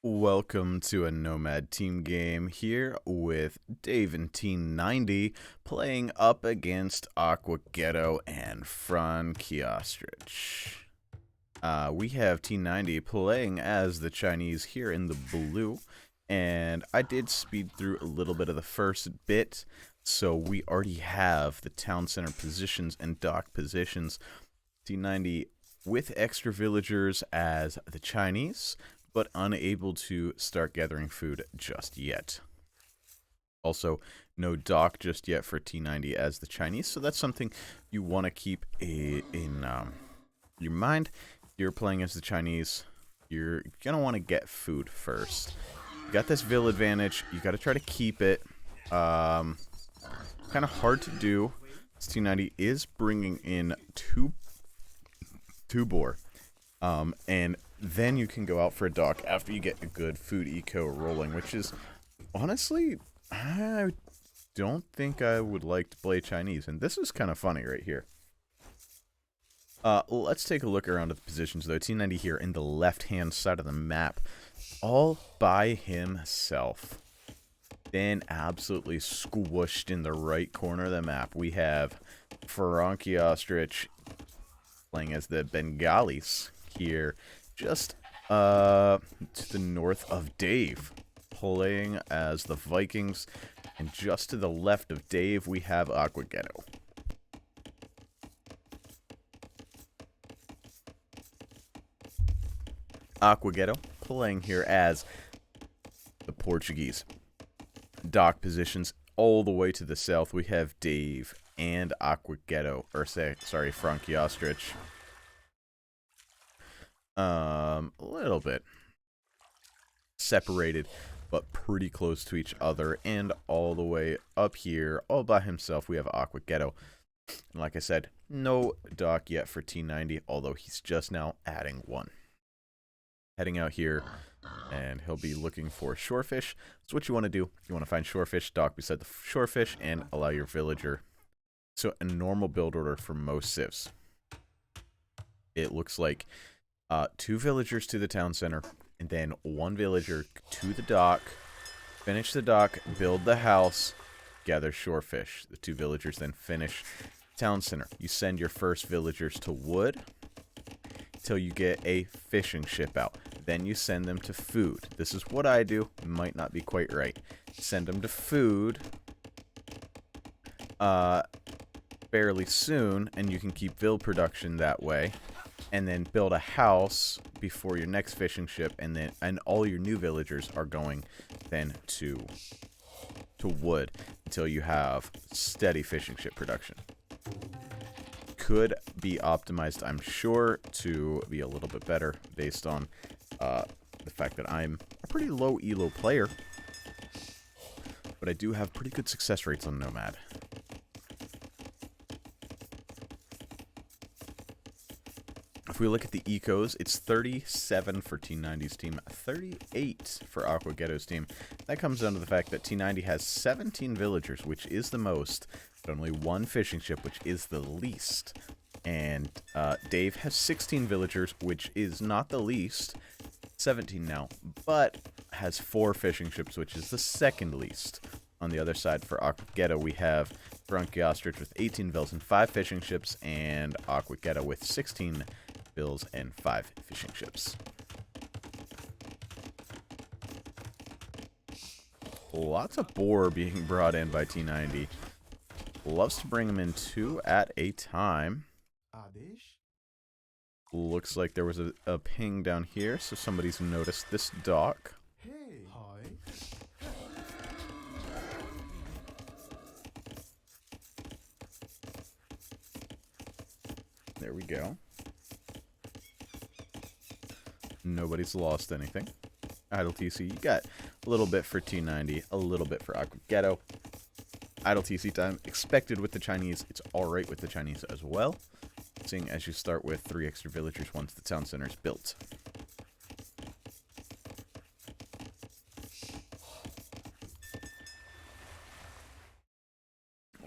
Welcome to a Nomad team game here with Dave and T90 playing up against Aqua Ghetto and Frankie Ostrich. We have T90 playing as the Chinese here in the blue, and I did speed through a little bit of the first bit, so we already have the town center positions and dock positions. T90 with extra villagers as the Chinese, but unable to start gathering food just yet. Also, no dock just yet for T90 as the Chinese, so that's something you want to keep in your mind. If you're playing as the Chinese, you're going to want to get food first. You got this Vill advantage. You got to try to keep it. Kind of hard to do. T90 is bringing in two boar. And then you can go out for a dock after you get a good food eco rolling, which is, honestly, I don't think I would like to play Chinese. And this is kind of funny right here. Let's take a look around at the positions, though. T90 here in the left-hand side of the map, all by himself. Then absolutely squished in the right corner of the map, we have Frankie Ostrich playing as the Bengalis here, just to the north of Dave, playing as the Vikings, and just to the left of Dave, we have Aqua Ghetto. Aqua Ghetto playing here as the Portuguese. Dock positions all the way to the south, we have Dave and Aqua Ghetto, or sorry, Frankie Ostrich. A little bit separated, but pretty close to each other, and all the way up here, all by himself, we have Aqua Ghetto. And like I said, no dock yet for T90, although he's just now adding one. Heading out here, and he'll be looking for shorefish. So what you want to do, you want to find shorefish, dock beside the shorefish, and allow your villager. So a normal build order for most civs. It looks like 2 villagers to the town center, and then 1 villager to the dock, finish the dock, build the house, gather shorefish. The 2 villagers then finish town center. You send your first villagers to wood till you get a fishing ship out. Then you send them to food. This is what I do. It might not be quite right. Send them to food fairly soon, and you can keep Vill production that way. And then build a house before your next fishing ship, and all your new villagers are going then to wood until you have steady fishing ship production. Could be optimized, I'm sure, to be a little bit better based on the fact that I'm a pretty low elo player, but I do have pretty good success rates on Nomad. If we look at the ecos, it's 37 for T90's team, 38 for Aqua Ghetto's team. That comes down to the fact that T90 has 17 villagers, which is the most, but only 1 fishing ship, which is the least. And Dave has 16 villagers, which is not the least, 17 now, but has 4 fishing ships, which is the second least. On the other side, for Aqua Ghetto, we have Frankie Ostrich with 18 vills and 5 fishing ships, and Aqua Ghetto with 16 vills and 5 fishing ships. Lots of boar being brought in by T90. Loves to bring them in 2 at a time. Looks like there was a ping down here, so somebody's noticed this dock. Hey. Hi. There we go. Nobody's lost anything. Idle TC, you got a little bit for T90, a little bit for Aqua Ghetto. Idle TC time expected with the Chinese. It's alright with the Chinese as well, seeing as you start with 3 extra villagers once the town center is built.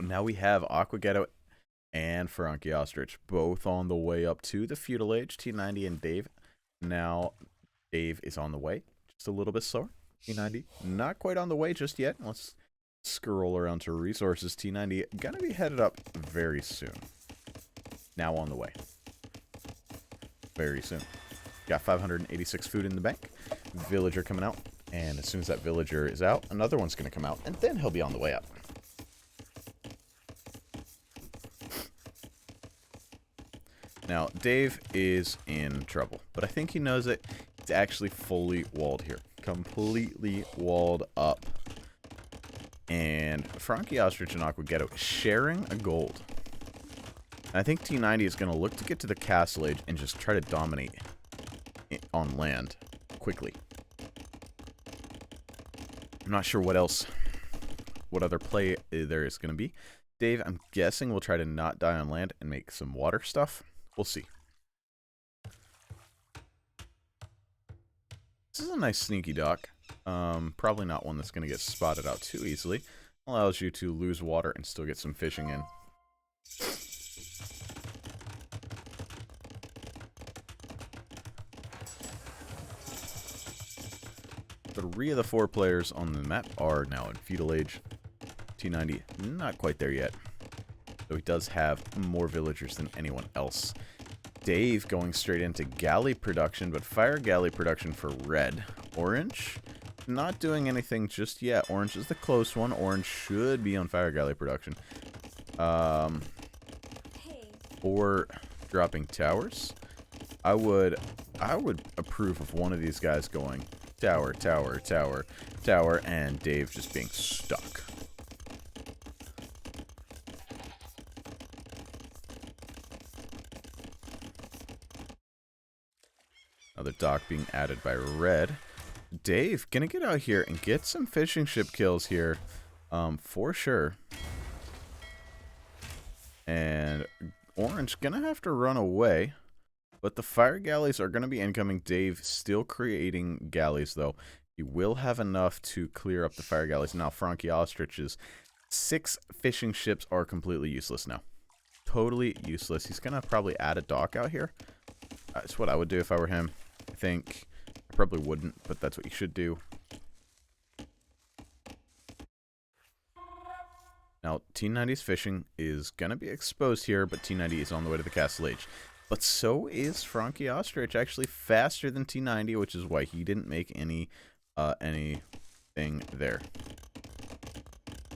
Now we have Aqua Ghetto and Frankie Ostrich both on the way up to the feudal age. T90 and Dave. Now Dave is on the way. just a little bit slower. T90 not quite on the way just yet. Let's scroll around to resources. T90 gonna be headed up very soon. Now on the way. Very soon. Got 586 food in the bank. Villager coming out. And as soon as that villager is out, another one's gonna come out. And then he'll be on the way up. Now, Dave is in trouble, but I think he knows it. He's actually fully walled here. Completely walled up. And Frankie Ostrich and Aqua Ghetto sharing a gold. And I think T90 is going to look to get to the castle age and just try to dominate on land quickly. I'm not sure what other play there is going to be. Dave, I'm guessing, will try to not die on land and make some water stuff. We'll see. This is a nice sneaky dock. Probably not one that's going to get spotted out too easily. Allows you to lose water and still get some fishing in. Three of the 4 players on the map are now in feudal age. T90 not quite there yet. So he does have more villagers than anyone else. Dave going straight into galley production, but fire galley production for red. Orange, not doing anything just yet. Orange is the close one. Orange should be on fire galley production. Or dropping towers. I would approve of one of these guys going tower, tower, tower, tower, and Dave just being stuck. Another dock being added by red. Dave gonna get out here and get some fishing ship kills here, for sure. And orange gonna have to run away, but the fire galleys are gonna be incoming. Dave still creating galleys though. He will have enough to clear up the fire galleys. Now Frankie Ostrich's 6 fishing ships are completely useless now. Totally useless. He's gonna probably add a dock out here. That's what I would do if I were him. I think I probably wouldn't, but that's what you should do. Now, T90's fishing is going to be exposed here, but T90 is on the way to the castle age. But so is Frankie Ostrich, actually faster than T90, which is why he didn't make anything there.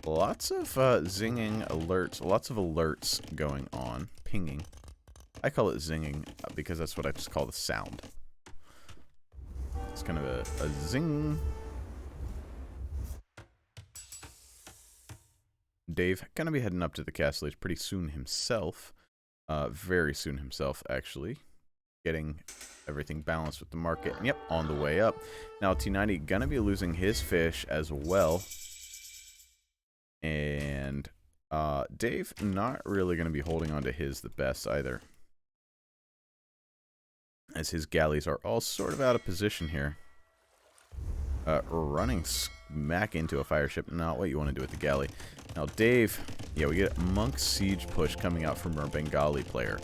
Lots of zinging alerts, lots of alerts going on. Pinging. I call it zinging because that's what I just call the sound. It's kind of a zing. Dave going to be heading up to the castle age pretty soon himself. Very soon himself, actually. Getting everything balanced with the market. And yep, on the way up. Now, T90 going to be losing his fish as well. And Dave not really going to be holding on to his the best either, as his galleys are all sort of out of position here. Running smack into a fire ship, not what you want to do with the galley. Now Dave, yeah, we get a monk siege push coming out from our Bengali player.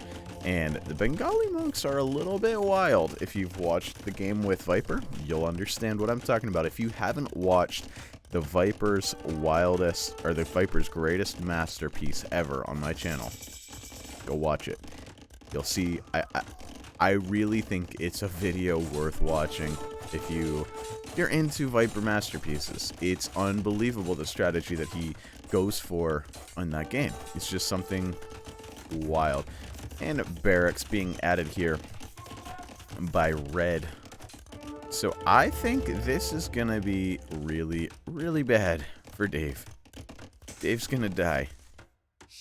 And the Bengali monks are a little bit wild. If you've watched the game with Viper, you'll understand what I'm talking about. If you haven't watched the Viper's wildest, or the Viper's greatest masterpiece ever on my channel, go watch it. You'll see, I really think it's a video worth watching if you're into Viper masterpieces. It's unbelievable the strategy that he goes for in that game. It's just something wild. And barracks being added here by red. So I think this is going to be really, really bad for Dave. Dave's going to die.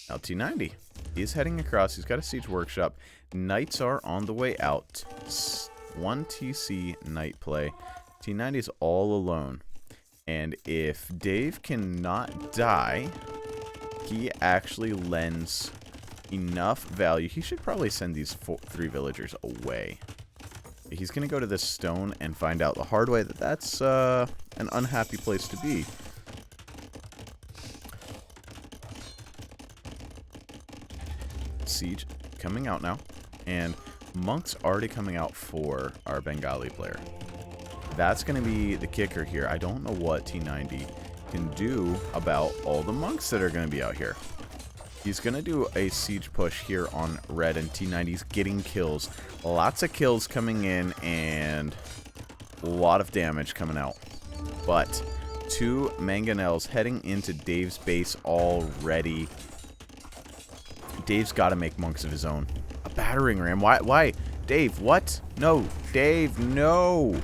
Now T90 is heading across. He's got a siege workshop. Knights are on the way out. 1 TC knight play. T90 is all alone. And if Dave cannot die, he actually lends enough value. He should probably send these 3 villagers away. He's going to go to this stone and find out the hard way that that's an unhappy place to be. Siege coming out now. And monks already coming out for our Bengali player. that's going to be the kicker here. I don't know what T90 can do about all the monks that are going to be out here. He's going to do a siege push here on red, and T90's getting kills. Lots of kills coming in, and a lot of damage coming out. But 2 mangonels heading into Dave's base already. Dave's got to make monks of his own. A battering ram? Why? Dave, what? No. Dave, no.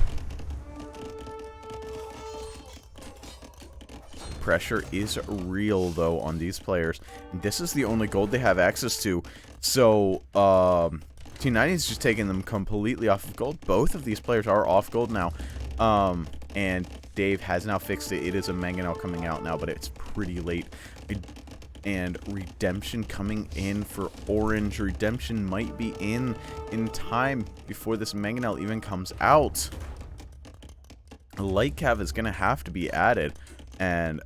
Pressure is real, though, on these players. And this is the only gold they have access to. So, T90 is just taking them completely off of gold. Both of these players are off gold now. And Dave has now fixed it. It is a mangonel coming out now, but it's pretty late. And redemption coming in for orange. Redemption might be in time before this mangonel even comes out. Light cav is going to have to be added. And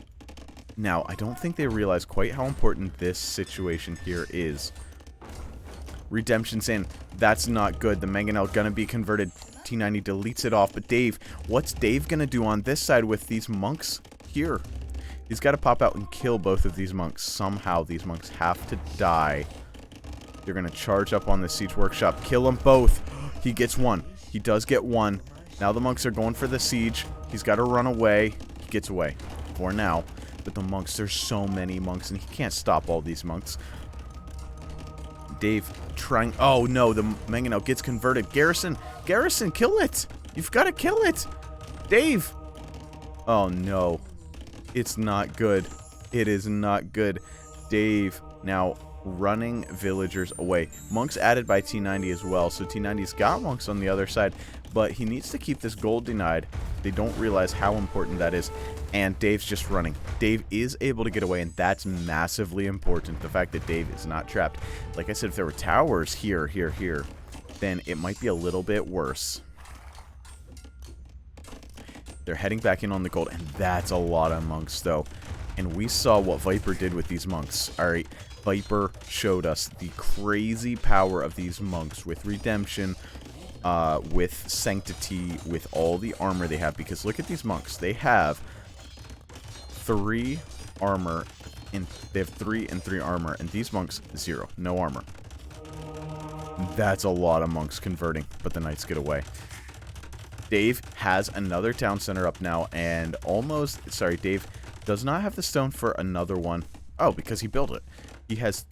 now, I don't think they realize quite how important this situation here is. Redemption's in. That's not good. The mangonel going to be converted. T90 deletes it off. But Dave, what's Dave going to do on this side with these monks here? He's got to pop out and kill both of these monks. Somehow, these monks have to die. They're going to charge up on the siege workshop. Kill them both. He gets one. He does get one. Now the monks are going for the siege. He's got to run away. He gets away. For now. But the monks, there's so many monks, and he can't stop all these monks. Dave trying... Oh, no. The mangonel gets converted. Garrison, kill it. You've got to kill it. Dave. Oh, no. It's not good. It is not good. Dave now running villagers away. Monks added by T90 as well. So T90's got monks on the other side, but he needs to keep this gold denied. They don't realize how important that is. And Dave's just running. Dave is able to get away, and that's massively important. The fact that Dave is not trapped. Like I said, if there were towers here, then it might be a little bit worse. They're heading back in on the gold, and that's a lot of monks, though. And we saw what Viper did with these monks. Alright, Viper showed us the crazy power of these monks with redemption, with sanctity, with all the armor they have. Because look at these monks. They have 3 armor, and they have 3 and 3 armor. And these monks, 0. No armor. That's a lot of monks converting, but the knights get away. Dave has another town center up now, and almost... Sorry, Dave does not have the stone for another one. Oh, because he built it. He has...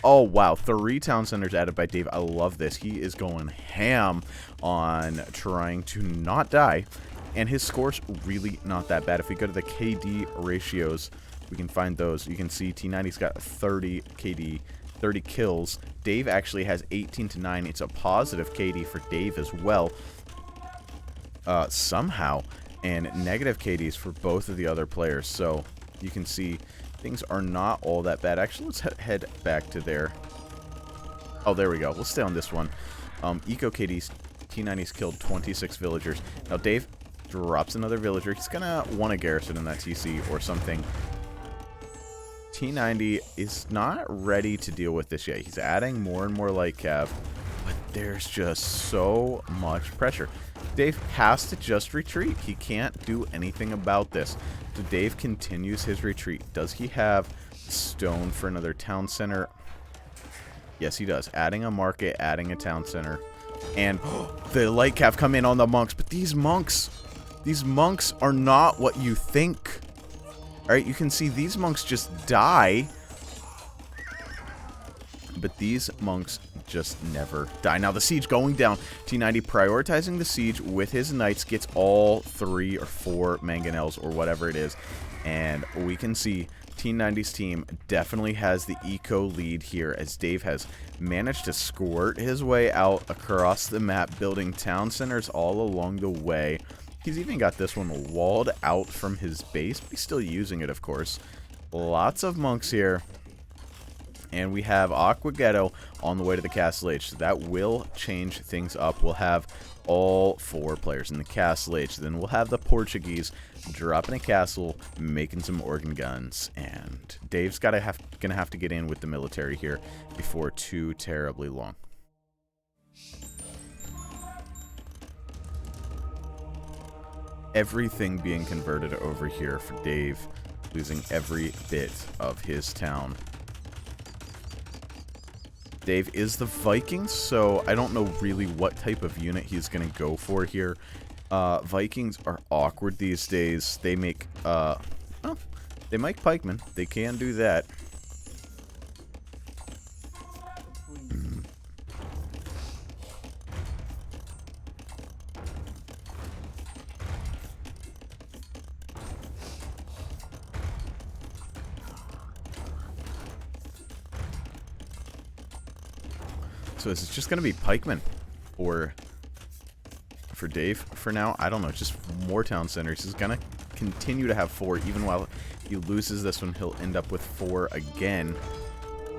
Oh, wow. 3 town centers added by Dave. I love this. He is going ham on trying to not die, and his score's really not that bad. If we go to the KD ratios, we can find those. You can see T90's got 30 KD, 30 kills. Dave actually has 18-9. It's a positive KD for Dave as well. Somehow, and negative KDs for both of the other players. So you can see things are not all that bad. Actually, let's head back to there. Oh, there we go. We'll stay on this one. Eco KDs, T90's killed 26 villagers. Now Dave drops another villager. He's gonna want a garrison in that TC or something. T90 is not ready to deal with this yet. He's adding more and more light cav, but there's just so much pressure. Dave has to just retreat. He can't do anything about this. So Dave continues his retreat. Does he have stone for another town center? Yes, he does. Adding a market, adding a town center. And the light cav come in on the monks. But these monks are not what you think. Alright, you can see these monks just die. But these monks just never die. Now the siege going down. T90 prioritizing the siege with his knights, gets all 3 or 4 mangonels or whatever it is. And we can see T90's team definitely has the eco lead here, as Dave has managed to squirt his way out across the map, building town centers all along the way. He's even got this one walled out from his base, but he's still using it, of course. Lots of monks here. And we have Aqua Ghetto on the way to the Castle Age. So that will change things up. We'll have all 4 players in the Castle Age. Then we'll have the Portuguese dropping a castle, making some organ guns. And Dave's gonna have to get in with the military here before too terribly long. everything being converted over here for Dave, losing every bit of his town. Dave is the Vikings, so I don't know really what type of unit he's going to go for here. Vikings are awkward these days. They make, well, they make pikemen. They can do that. So is it just going to be pikemen for Dave for now? I don't know. Just more town centers. He's going to continue to have 4. Even while he loses this one, he'll end up with 4 again.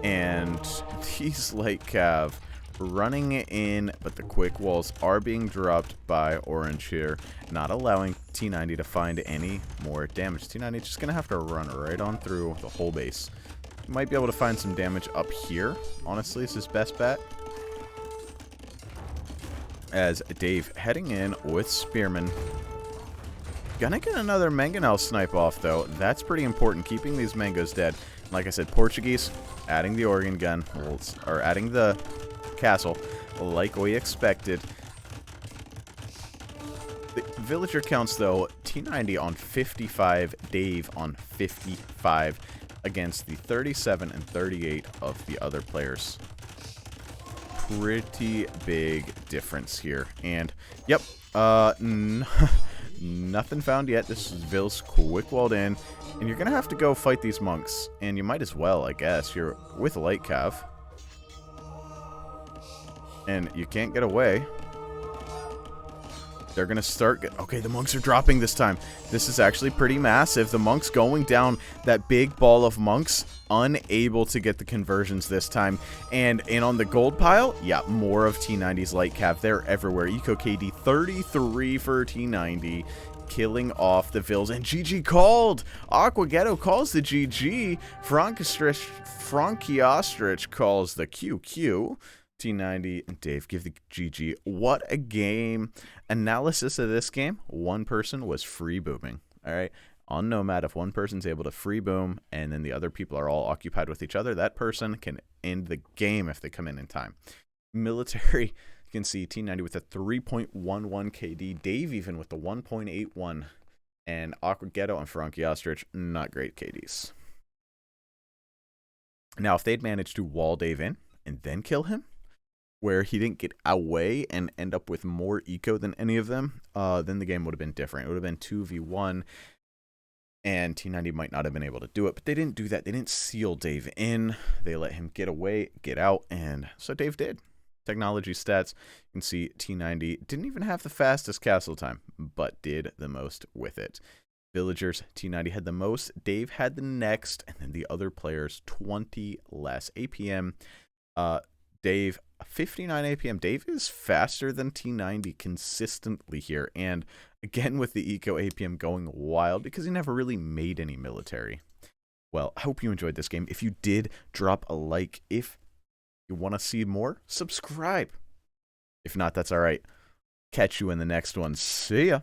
And he's like Cav running in, but the quick walls are being dropped by Orange here, not allowing T90 to find any more damage. T90 just going to have to run right on through the whole base. He might be able to find some damage up here. Honestly, it's his best bet. As Dave heading in with Spearman. Gonna get another mangonel snipe off, though. That's pretty important, keeping these mangoes dead. Like I said, Portuguese, adding the organ gun, or adding the castle, like we expected. The villager counts, though, T90 on 55, Dave on 55, against the 37 and 38 of the other players. Pretty big difference here. And, yep, nothing found yet. This is Ville's quick walled in. And you're going to have to go fight these monks. And you might as well, I guess. You're with light cav. And you can't get away. They're going to start... Okay, the monks are dropping this time. This is actually pretty massive. The monks going down. That big ball of monks unable to get the conversions this time. And on the gold pile, yeah, more of T90's light cav. They're everywhere. Eco KD 33 for T90. Killing off the Vills. And GG called! Aqua Ghetto calls the GG. Frankie Ostrich calls the QQ. T90 and Dave give the GG. What a game. Analysis of this game, one person was free booming. All right. On Nomad, if one person's able to free boom and then the other people are all occupied with each other, that person can end the game if they come in time. Military, you can see T90 with a 3.11 KD. Dave even with the 1.81. And Aqua Ghetto and Frankie Ostrich, not great KDs. Now, if they'd managed to wall Dave in and then kill him, where he didn't get away and end up with more eco than any of them, then the game would have been different. It would have been 2v1, and T90 might not have been able to do it, but they didn't do that. They didn't seal Dave in. They let him get away, get out, and so Dave did. Technology stats, you can see T90 didn't even have the fastest castle time, but did the most with it. Villagers, T90 had the most, Dave had the next, and then the other players 20 less. APM, Dave 59 APM. Dave is faster than T90 consistently here. And again, with the Eco APM going wild because he never really made any military. Well, I hope you enjoyed this game. If you did, drop a like. If you want to see more, subscribe. If not, that's all right. Catch you in the next one. See ya.